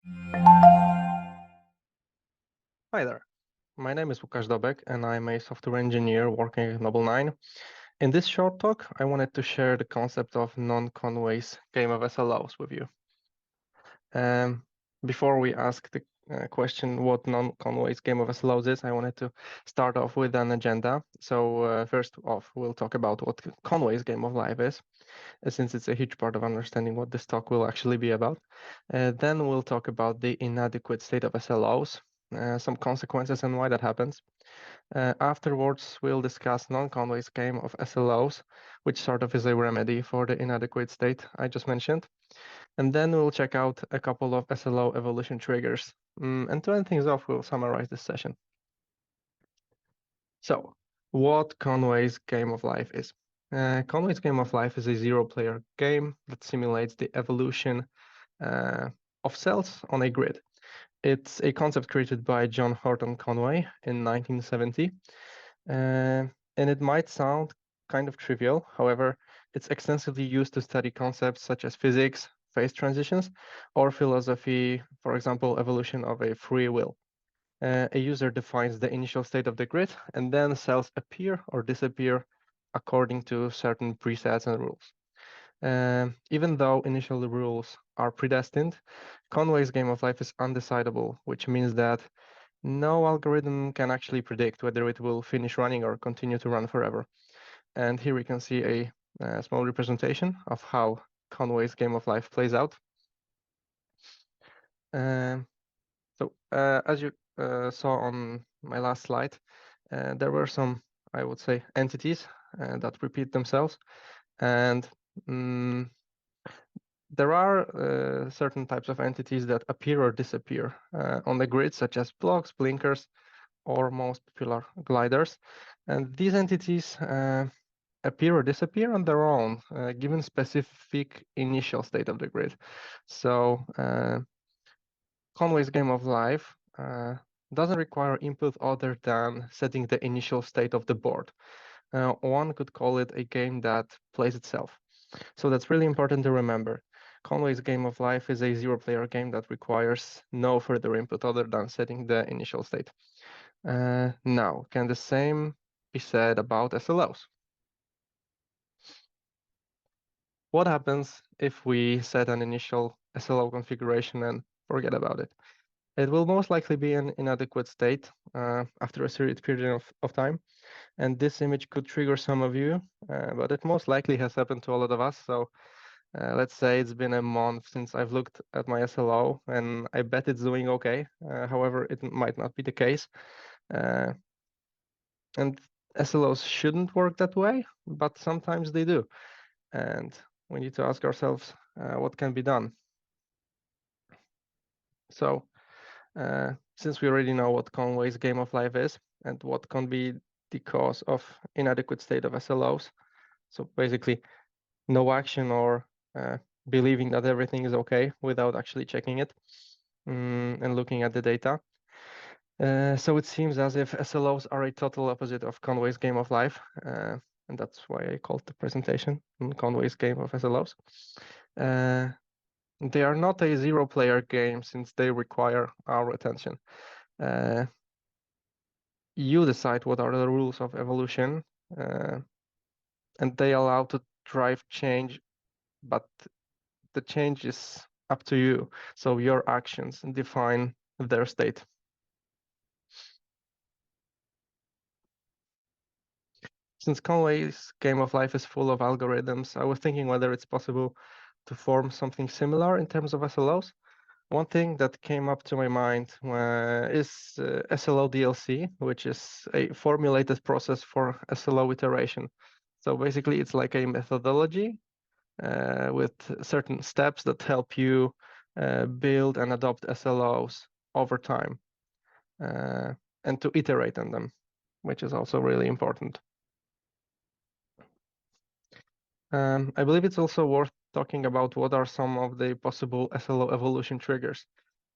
Hi there, my name is Łukasz Dobek and I'm a software engineer working at Noble9. In this short talk, I wanted to share the concept of Non-Conway's game of SLOs with you. Before we ask the question what Non-Conway's game of SLOs is, I wanted to start off with an agenda. So first off, we'll talk about what Conway's game of life is, since it's a huge part of understanding what this talk will actually be about. Then we'll talk about the inadequate state of SLOs, some consequences and why that happens. Afterwards, we'll discuss Non-Conway's game of SLOs, which sort of is a remedy for the inadequate state I just mentioned. And then we'll check out a couple of SLO evolution triggers. And to end things off, we'll summarize this session. So, what Conway's game of life is. Conway's game of life is a zero-player game that simulates the evolution of cells on a grid. It's a concept created by John Horton Conway in 1970. And it might sound kind of trivial. However, it's extensively used to study concepts such as physics, phase transitions, or philosophy, for example, evolution of a free will. A user defines the initial state of the grid, and then cells appear or disappear according to certain presets and rules. Even though initial rules are predestined, Conway's game of life is undecidable, which means that no algorithm can actually predict whether it will finish running or continue to run forever. And here we can see a small representation of how Conway's game of life plays out. As you saw on my last slide, there were some, I would say, entities that repeat themselves. And there are certain types of entities that appear or disappear on the grid, such as blocks, blinkers, or most popular gliders. And these entities appear or disappear on their own, given specific initial state of the grid. So Conway's game of life doesn't require input other than setting the initial state of the board. One could call it a game that plays itself. So that's really important to remember. Conway's game of life is a zero-player game that requires no further input other than setting the initial state. Now, can the same be said about SLOs? What happens if we set an initial SLO configuration and forget about it? It will most likely be an inadequate state after a certain period of time. And this image could trigger some of you, but it most likely has happened to a lot of us. So let's say it's been a month since I've looked at my SLO, and I bet it's doing okay. However, it might not be the case. And SLOs shouldn't work that way, but sometimes they do. And we need to ask ourselves what can be done. So since we already know what Conway's game of life is and what can be the cause of inadequate state of SLOs, so basically no action or believing that everything is okay without actually checking it and looking at the data. So it seems as if SLOs are a total opposite of Conway's game of life, and that's why I called the presentation Conway's game of SLOs. They are not a zero-player game since they require our attention. You decide what are the rules of evolution, and they allow to drive change, but the change is up to you. So your actions define their state. Since Conway's game of life is full of algorithms, I was thinking whether it's possible to form something similar in terms of SLOs. One thing that came up to my mind is SLO DLC, which is a formulated process for SLO iteration. So basically, it's like a methodology with certain steps that help you build and adopt SLOs over time and to iterate on them, which is also really important. I believe it's also worth talking about what are some of the possible SLO evolution triggers.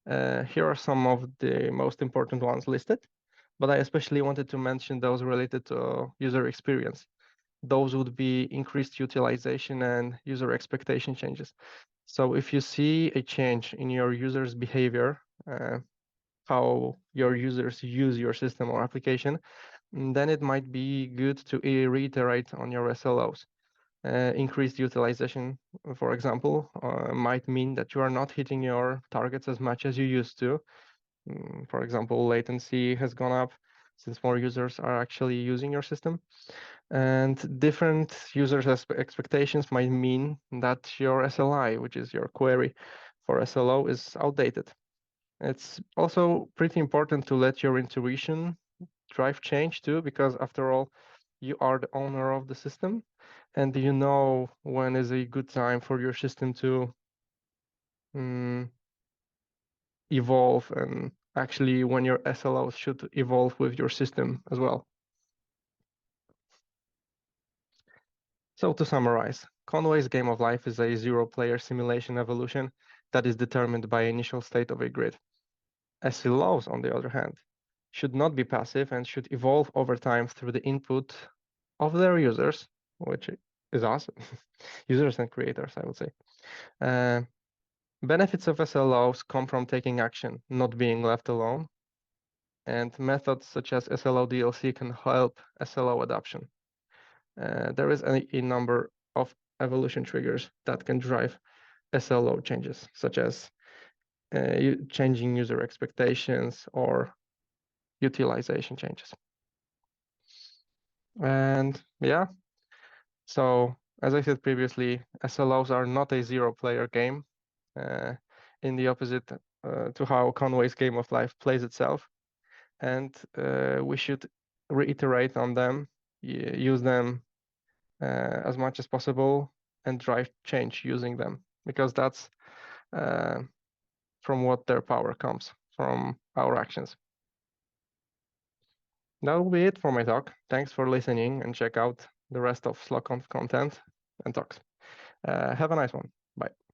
Here are some of the most important ones listed, but I especially wanted to mention those related to user experience. Those would be increased utilization and user expectation changes. So if you see a change in your users' behavior, how your users use your system or application, then it might be good to reiterate on your SLOs. Increased utilization, for example, might mean that you are not hitting your targets as much as you used to. For example, latency has gone up since more users are actually using your system. And different users' expectations might mean that your SLI, which is your query for SLO, is outdated. It's also pretty important to let your intuition drive change too, because after all, you are the owner of the system and you know when is a good time for your system to evolve, and actually when your SLOs should evolve with your system as well. So to summarize, Conway's game of life is a zero-player simulation evolution that is determined by initial state of a grid. SLOs, on the other hand, should not be passive and should evolve over time through the input of their users, which is us, users and creators, I would say. Benefits of SLOs come from taking action, not being left alone, and methods such as SLO DLC can help SLO adoption. There is a number of evolution triggers that can drive SLO changes, such as changing user expectations or utilization changes. And yeah, so as I said previously, SLOs are not a zero-player game, in the opposite to how Conway's game of life plays itself. And we should reiterate on them, use them as much as possible, and drive change using them, because that's from what their power comes, from our actions. That will be it for my talk. Thanks for listening, and check out the rest of SLOconf content and talks. Have a nice one. Bye.